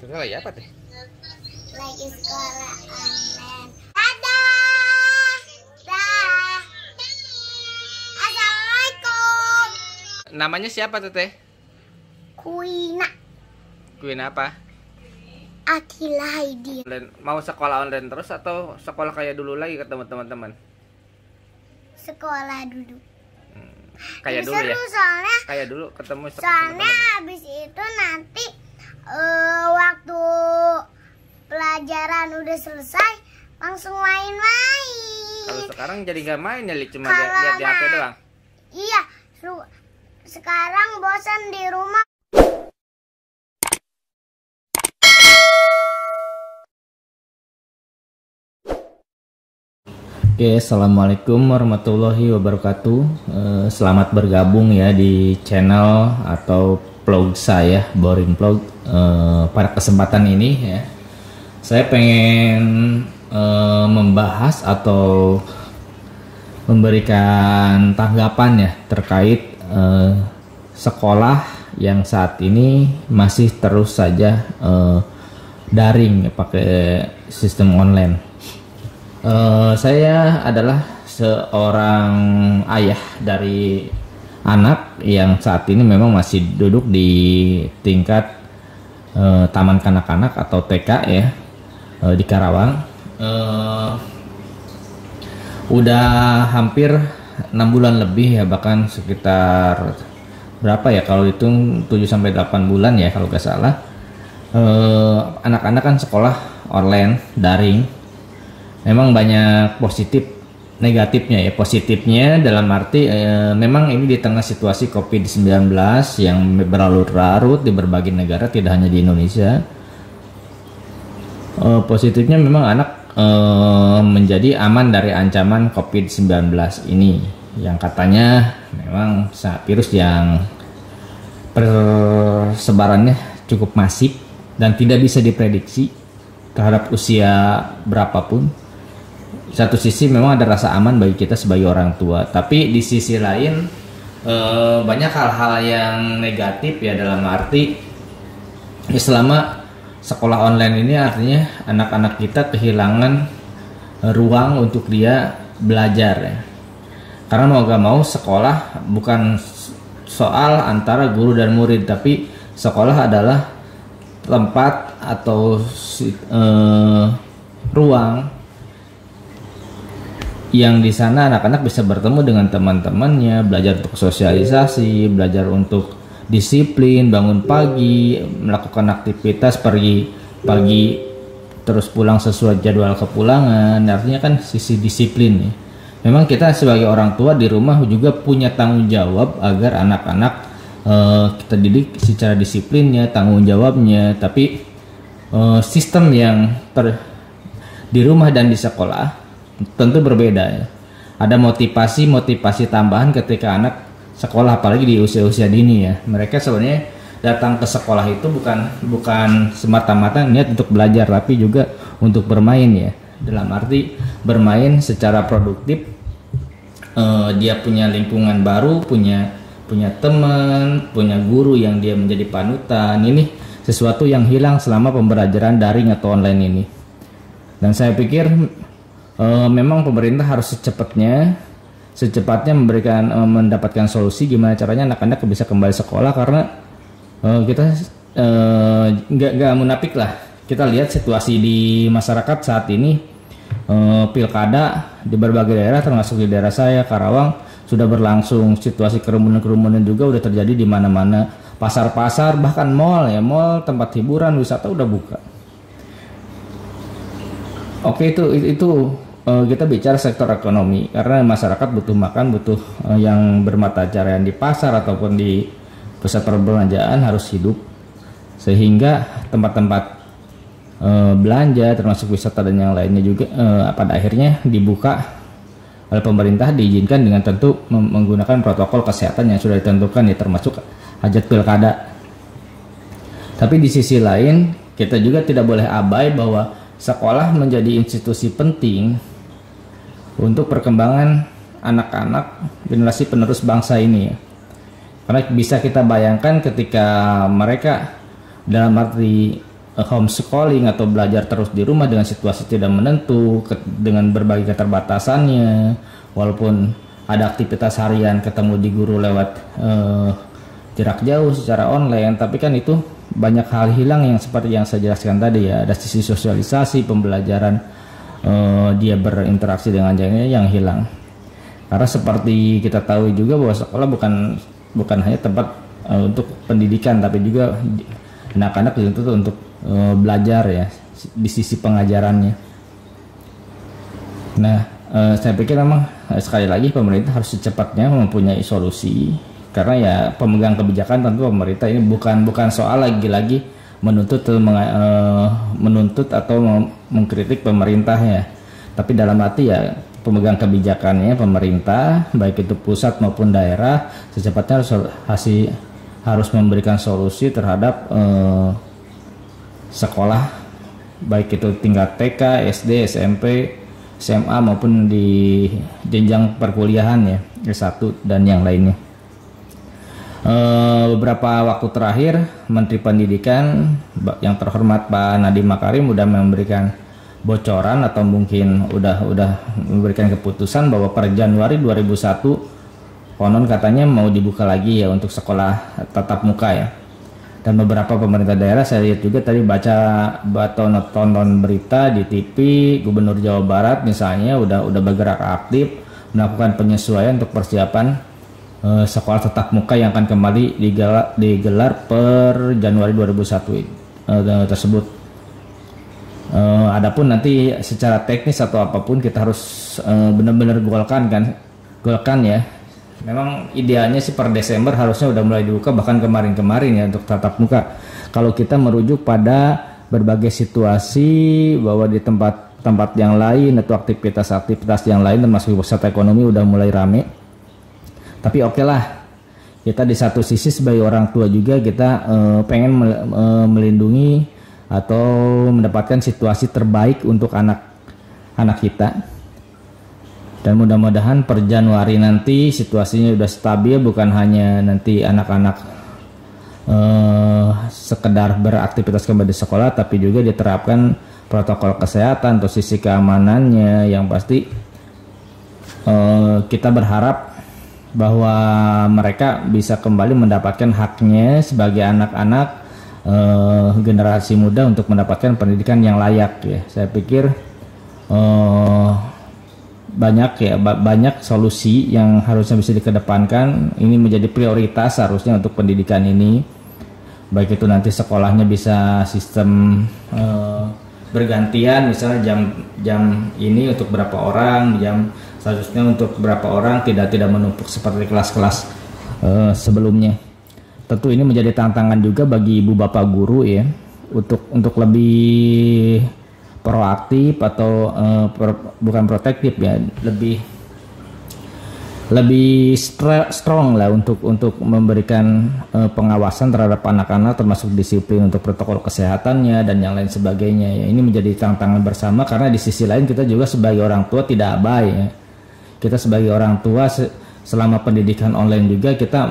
Teteh lagi apa teh? Lagi sekolah online. Dadah. Dah. Assalamualaikum. Namanya siapa teteh? Kuina. Queen apa? Akila Haidi. Mau sekolah online terus atau sekolah kayak dulu lagi ketemu teman-teman? Sekolah dulu. Kayak Lebih dulu ya? seru soalnya. Kayak dulu ketemu Soalnya teman-teman. habis itu nanti waktu pelajaran udah selesai langsung main-main. Kalau sekarang jadi nggak main ya, cuma Kalau lihat di HP doang. Iya, sekarang bosan di rumah. Oke, assalamualaikum warahmatullahi wabarakatuh. Selamat bergabung ya di channel atau vlog saya, Boring Vlog. Pada kesempatan ini ya, saya pengen membahas atau memberikan tanggapan ya terkait sekolah yang saat ini masih terus saja daring pakai sistem online. Saya adalah seorang ayah dari anak yang saat ini memang masih duduk di tingkat taman kanak-kanak atau TK ya, di Karawang. Udah hampir 6 bulan lebih ya, bahkan sekitar berapa ya kalau hitung 7-8 bulan ya kalau nggak salah. Anak-anak kan sekolah online daring. Memang banyak positif negatifnya ya. Positifnya dalam arti memang ini di tengah situasi COVID-19 yang berlarut-larut di berbagai negara, tidak hanya di Indonesia. Positifnya memang anak menjadi aman dari ancaman COVID-19 ini, yang katanya memang virus yang persebarannya cukup masif dan tidak bisa diprediksi terhadap usia berapapun. Satu sisi memang ada rasa aman bagi kita sebagai orang tua, tapi di sisi lain banyak hal-hal yang negatif ya, dalam arti selama sekolah online ini artinya anak-anak kita kehilangan ruang untuk dia belajar ya. Karena mau gak mau sekolah bukan soal antara guru dan murid, tapi sekolah adalah tempat atau ruang yang di sana anak-anak bisa bertemu dengan teman-temannya, belajar untuk sosialisasi, belajar untuk disiplin, bangun pagi, melakukan aktivitas, pergi pagi terus pulang sesuai jadwal kepulangan. Artinya kan sisi disiplin ya. Memang kita sebagai orang tua di rumah juga punya tanggung jawab agar anak-anak kita didik secara disiplinnya, tanggung jawabnya. Tapi sistem yang di rumah dan di sekolah tentu berbeda ya. Ada motivasi tambahan ketika anak sekolah, apalagi di usia-usia dini ya. Mereka sebenarnya datang ke sekolah itu bukan semata-mata niat untuk belajar, tapi juga untuk bermain ya. Dalam arti bermain secara produktif. Dia punya lingkungan baru, punya teman, punya guru yang dia menjadi panutan. Ini sesuatu yang hilang selama pembelajaran daring atau online ini. Dan saya pikir memang pemerintah harus secepatnya mendapatkan solusi gimana caranya anak-anak bisa kembali sekolah, karena kita nggak munafik lah, kita lihat situasi di masyarakat saat ini. Pilkada di berbagai daerah termasuk di daerah saya Karawang sudah berlangsung, situasi kerumunan juga udah terjadi di mana-mana, pasar-pasar bahkan mall tempat hiburan wisata udah buka. Oke, itu kita bicara sektor ekonomi, karena masyarakat butuh makan, butuh yang bermata pencaharian di pasar ataupun di pusat perbelanjaan harus hidup, sehingga tempat-tempat belanja termasuk wisata dan yang lainnya juga pada akhirnya dibuka oleh pemerintah, diizinkan dengan tentu menggunakan protokol kesehatan yang sudah ditentukan ya, termasuk hajat pilkada. Tapi di sisi lain kita juga tidak boleh abai bahwa sekolah menjadi institusi penting untuk perkembangan anak-anak generasi penerus bangsa ini ya. Karena bisa kita bayangkan ketika mereka dalam arti homeschooling atau belajar terus di rumah dengan situasi tidak menentu, dengan berbagai keterbatasannya, walaupun ada aktivitas harian ketemu di guru lewat jarak jauh secara online, tapi kan itu banyak hal hilang yang seperti yang saya jelaskan tadi ya, ada sisi sosialisasi, pembelajaran, dia berinteraksi dengan yang hilang. Karena seperti kita tahu juga bahwa sekolah bukan hanya tempat untuk pendidikan, tapi juga anak-anak dituntut untuk belajar ya di sisi pengajarannya. Nah, saya pikir memang sekali lagi pemerintah harus secepatnya mempunyai solusi, karena ya pemegang kebijakan tentu pemerintah, ini bukan soal lagi-lagi menuntut atau mengkritik pemerintah ya, tapi dalam arti ya pemegang kebijakannya pemerintah, baik itu pusat maupun daerah, secepatnya harus memberikan solusi terhadap sekolah, baik itu tingkat TK, SD, SMP, SMA maupun di jenjang perkuliahan ya, S1 dan yang lainnya. Beberapa waktu terakhir Menteri Pendidikan yang terhormat Pak Nadiem Makarim sudah memberikan bocoran atau mungkin udah memberikan keputusan bahwa per Januari 2001 konon katanya mau dibuka lagi ya untuk sekolah tatap muka ya. Dan beberapa pemerintah daerah saya lihat juga tadi tonton berita di TV, Gubernur Jawa Barat misalnya udah bergerak aktif melakukan penyesuaian untuk persiapan sekolah tatap muka yang akan kembali digelar per Januari 2001 tersebut. Adapun nanti secara teknis atau apapun kita harus benar-benar golkan ya. Memang idealnya sih per Desember harusnya udah mulai dibuka, bahkan kemarin ya untuk tatap muka. Kalau kita merujuk pada berbagai situasi bahwa di tempat yang lain atau aktivitas yang lain termasuk pusat ekonomi udah mulai rame. Tapi oke lah, kita di satu sisi sebagai orang tua juga kita pengen melindungi atau mendapatkan situasi terbaik untuk anak kita. Dan mudah-mudahan per Januari nanti situasinya sudah stabil, bukan hanya nanti anak-anak sekedar beraktivitas kembali di sekolah, tapi juga diterapkan protokol kesehatan atau sisi keamanannya yang pasti kita berharap bahwa mereka bisa kembali mendapatkan haknya sebagai anak-anak generasi muda untuk mendapatkan pendidikan yang layak ya. Saya pikir banyak solusi yang harusnya bisa dikedepankan. Ini menjadi prioritas harusnya untuk pendidikan ini, baik itu nanti sekolahnya bisa sistem bergantian, misalnya jam ini untuk berapa orang, jam seharusnya untuk berapa orang, tidak menumpuk seperti kelas-kelas sebelumnya. Tentu ini menjadi tantangan juga bagi ibu bapak guru ya, untuk lebih proaktif atau bukan protektif ya, lebih strong lah untuk memberikan pengawasan terhadap anak-anak, termasuk disiplin untuk protokol kesehatannya dan yang lain sebagainya ya. Ini menjadi tantangan bersama, karena di sisi lain kita juga sebagai orang tua tidak abai ya. Kita sebagai orang tua selama pendidikan online juga kita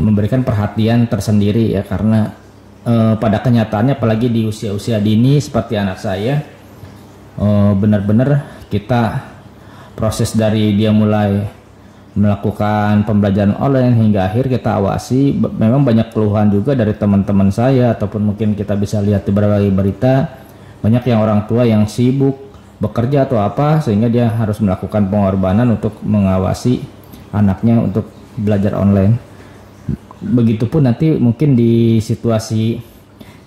memberikan perhatian tersendiri ya, karena pada kenyataannya apalagi di usia-usia dini seperti anak saya, benar-benar kita proses dari dia mulai melakukan pembelajaran online hingga akhir kita awasi. Memang banyak keluhan juga dari teman-teman saya, ataupun mungkin kita bisa lihat di berbagai berita, banyak yang orang tua yang sibuk bekerja atau apa, sehingga dia harus melakukan pengorbanan untuk mengawasi anaknya untuk belajar online. Begitupun nanti mungkin di situasi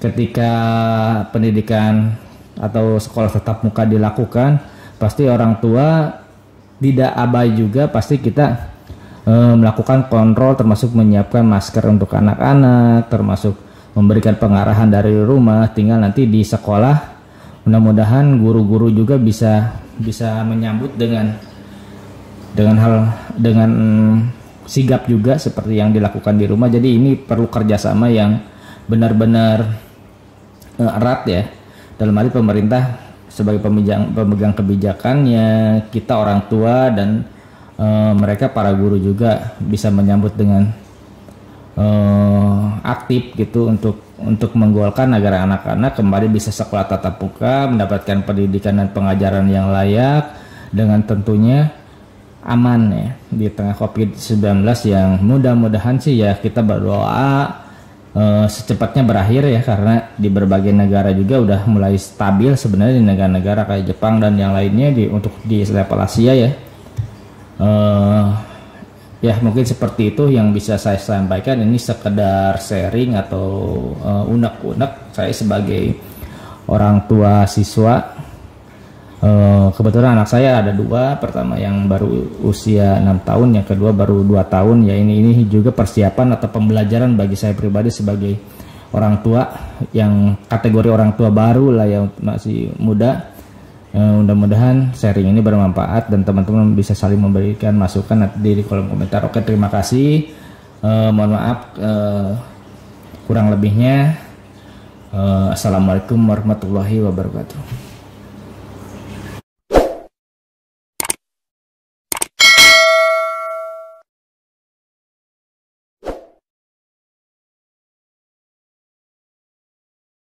ketika pendidikan atau sekolah tatap muka dilakukan, pasti orang tua tidak abai juga, pasti kita melakukan kontrol, termasuk menyiapkan masker untuk anak-anak, termasuk memberikan pengarahan dari rumah. Tinggal nanti di sekolah mudah-mudahan guru-guru juga bisa menyambut dengan sigap juga seperti yang dilakukan di rumah. Jadi ini perlu kerjasama yang benar-benar erat ya, dalam hal pemerintah sebagai pemegang kebijakannya, kita orang tua, dan mereka para guru juga bisa menyambut dengan aktif gitu untuk menggolkan agar anak-anak kembali bisa sekolah tatap muka, mendapatkan pendidikan dan pengajaran yang layak dengan tentunya aman ya di tengah COVID-19 yang mudah-mudahan sih ya kita berdoa secepatnya berakhir ya, karena di berbagai negara juga udah mulai stabil sebenarnya, di negara-negara kayak Jepang dan yang lainnya untuk di level Asia ya. Ya mungkin seperti itu yang bisa saya sampaikan. Ini sekedar sharing atau unek-unek saya sebagai orang tua siswa. Kebetulan anak saya ada 2, pertama yang baru usia 6 tahun, yang kedua baru 2 tahun ya. Ini juga persiapan atau pembelajaran bagi saya pribadi sebagai orang tua yang kategori orang tua baru lah ya, masih muda. Mudah-mudahan sharing ini bermanfaat dan teman-teman bisa saling memberikan masukan nanti di kolom komentar. Oke, terima kasih. Mohon maaf kurang lebihnya. Assalamualaikum warahmatullahi wabarakatuh.